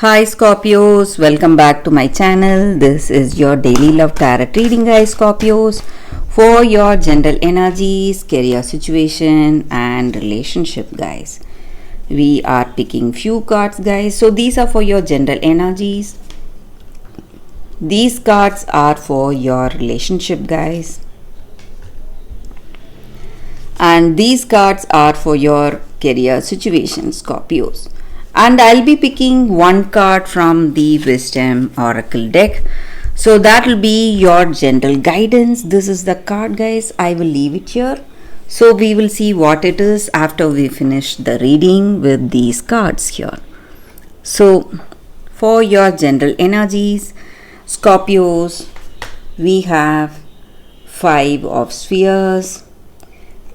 Hi Scorpios, welcome back to my channel. This is your daily love tarot reading, guys. Scorpios, for your general energies, career situation and relationship, guys. We are picking few cards, guys. So these are for your general energies. These cards are for your relationship, guys. And these cards are for your career situation, Scorpios. And I'll be picking one card from the Wisdom Oracle deck. So that will be your general guidance. This is the card, guys. I will leave it here. So we will see what it is after we finish the reading with these cards here. So for your general energies, Scorpios, we have 5 of Spheres,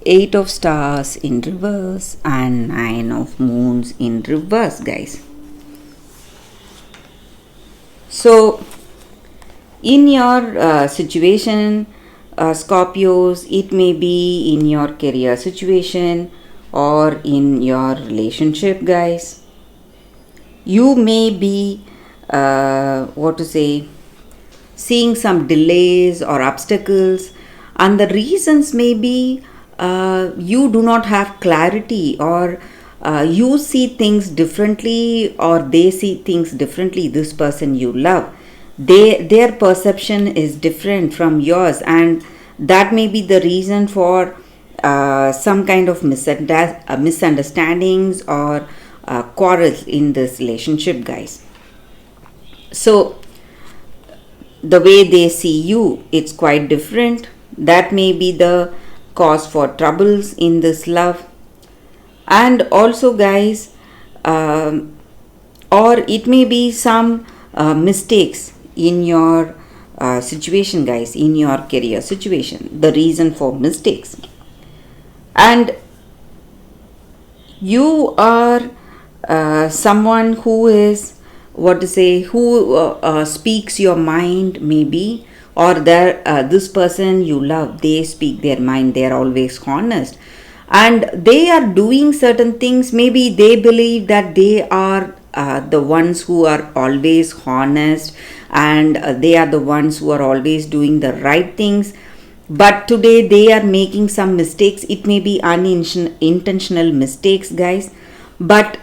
8 of stars in reverse and 9 of moons in reverse, guys. So in your situation, Scorpios, it may be in your career situation or in your relationship, guys. You may be seeing some delays or obstacles, and the reasons may be you do not have clarity, or you see things differently, or they see things differently. This person you love, their perception is different from yours, and that may be the reason for some kind of misunderstandings or quarrels in this relationship, guys. So the way they see you, it's quite different. That may be the cause for troubles in this love. And also, guys, or it may be some mistakes in your situation, guys, in your career situation, the reason for mistakes. And you are someone who is who speaks your mind, maybe, or this person you love, they speak their mind, they are always honest, and they are doing certain things. Maybe they believe that they are the ones who are always honest, and they are the ones who are always doing the right things, but today they are making some mistakes. It may be unintentional mistakes, guys, but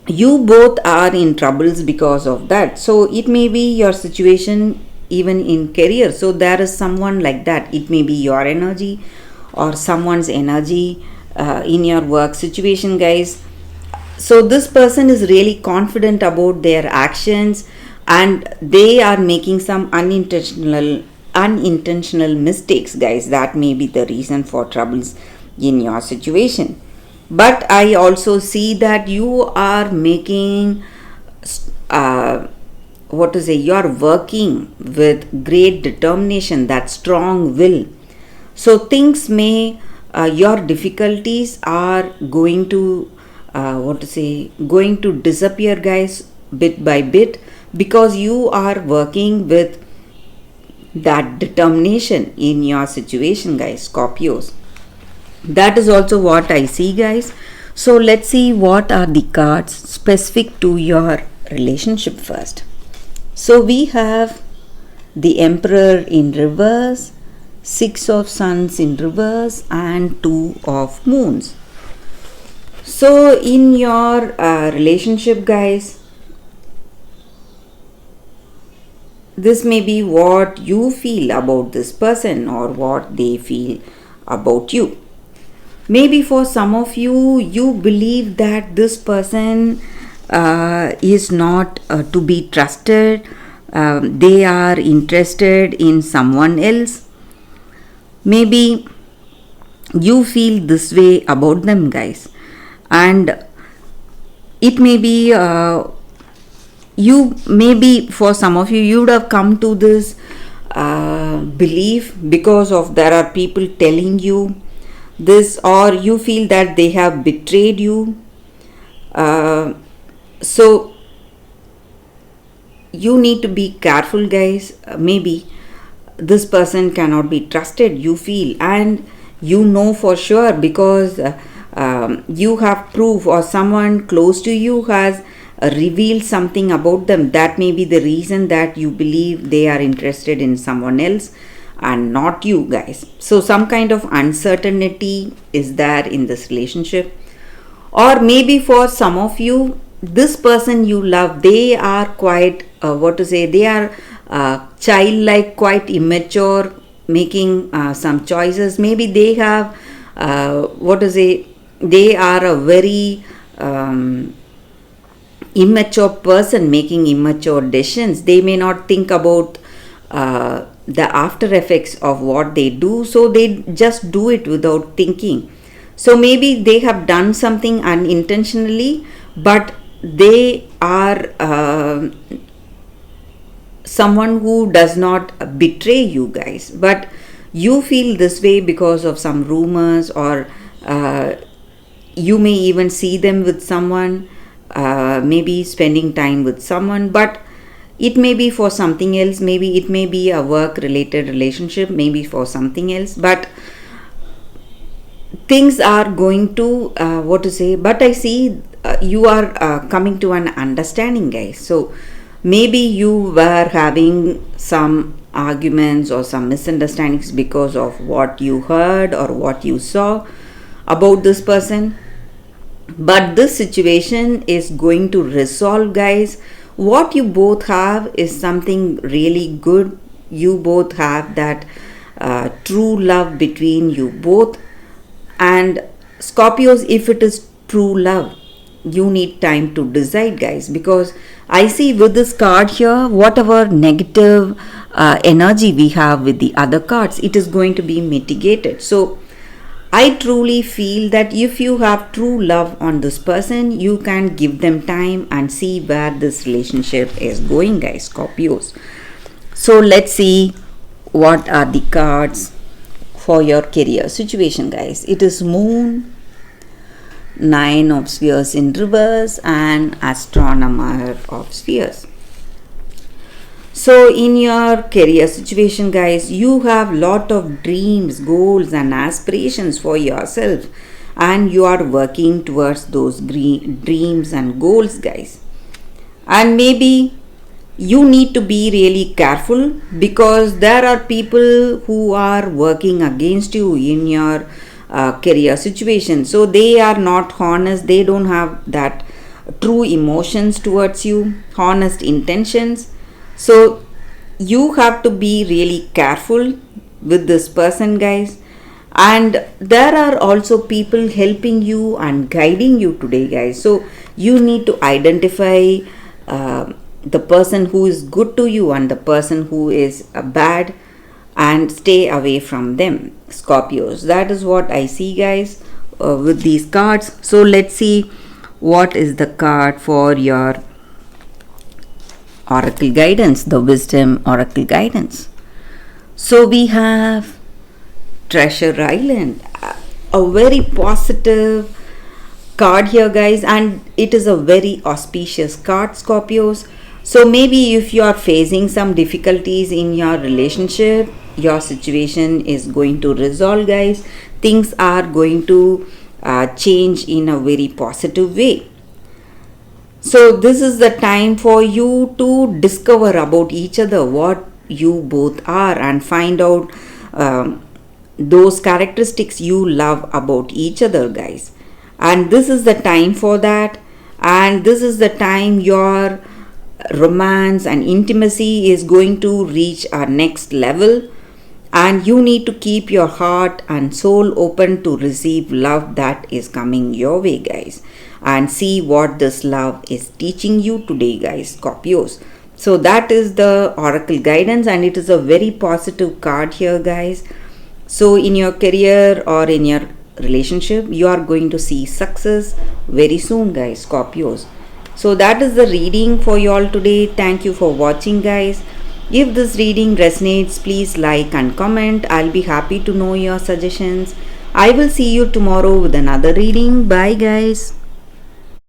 you both are in troubles because of that. So it may be your situation even in career. So there is someone like that. It may be your energy or someone's energy in your work situation, guys. So this person is really confident about their actions, and they are making some unintentional mistakes, guys. That may be the reason for troubles in your situation. But I also see that you are making you are working with great determination, that strong will. So things may your difficulties are going to disappear, guys, bit by bit, because you are working with that determination in your situation, guys, Scorpios. That is also what I see, guys. So let's see what are the cards specific to your relationship first. So we have the Emperor in reverse, 6 of Suns in reverse and 2 of Moons. So in your relationship, guys, this may be what you feel about this person or what they feel about you. Maybe for some of you, you believe that this person is not to be trusted. They are interested in someone else. Maybe you feel this way about them, guys. And it may be for some of you, you would have come to this belief because of there are people telling you this, or you feel that they have betrayed you. So you need to be careful, guys. Maybe this person cannot be trusted, you feel, and you know for sure because you have proof, or someone close to you has reveal something about them. That may be the reason that you believe they are interested in someone else and not you guys. So some kind of uncertainty is there in this relationship. Or maybe for some of you, this person you love, they are quite they are childlike, quite immature, making some choices. Maybe they have they are a very immature person making immature decisions. They may not think about the after effects of what they do, so they just do it without thinking. So maybe they have done something unintentionally, but they are someone who does not betray you guys, but you feel this way because of some rumors, or you may even see them with someone, maybe spending time with someone, but it may be for something else. Maybe it may be a work related relationship, maybe for something else, but things are going to but I see you are coming to an understanding, guys. So maybe you were having some arguments or some misunderstandings because of what you heard or what you saw about this person, but this situation is going to resolve, guys. What you both have is something really good. You both have that true love between you both. And Scorpios, if it is true love, you need time to decide, guys, because I see with this card here, whatever negative energy we have with the other cards, it is going to be mitigated. So I truly feel that if you have true love on this person, you can give them time and see where this relationship is going, guys, Scorpios. So let's see what are the cards for your career situation, guys. It is Moon, Nine of Spheres in reverse, and Astronomer of Spheres. So in your career situation, guys, you have lot of dreams, goals and aspirations for yourself, and you are working towards those dreams and goals, guys. And maybe you need to be really careful, because there are people who are working against you in your career situation. So they are not honest, they don't have that true emotions towards you, honest intentions. So you have to be really careful with this person, guys. And there are also people helping you and guiding you today, guys. So you need to identify the person who is good to you and the person who is bad, and stay away from them, Scorpios. That is what I see, guys, with these cards. So let's see what is the card for your Oracle guidance, the Wisdom Oracle guidance. So we have Treasure Island, a very positive card here, guys, and it is a very auspicious card, Scorpios. So maybe if you are facing some difficulties in your relationship, your situation is going to resolve, guys. Things are going to change in a very positive way. So this is the time for you to discover about each other, what you both are, and find out those characteristics you love about each other, guys. And this is the time for that, and this is the time your romance and intimacy is going to reach a next level, and you need to keep your heart and soul open to receive love that is coming your way, guys, and see what this love is teaching you today, guys, Scorpios. So that is the Oracle guidance, and it is a very positive card here, guys. So in your career or in your relationship, you are going to see success very soon, guys, Scorpios. So that is the reading for you all today. Thank you for watching, guys. If this reading resonates, please like and comment. I'll be happy to know your suggestions. I will see you tomorrow with another reading. Bye, guys.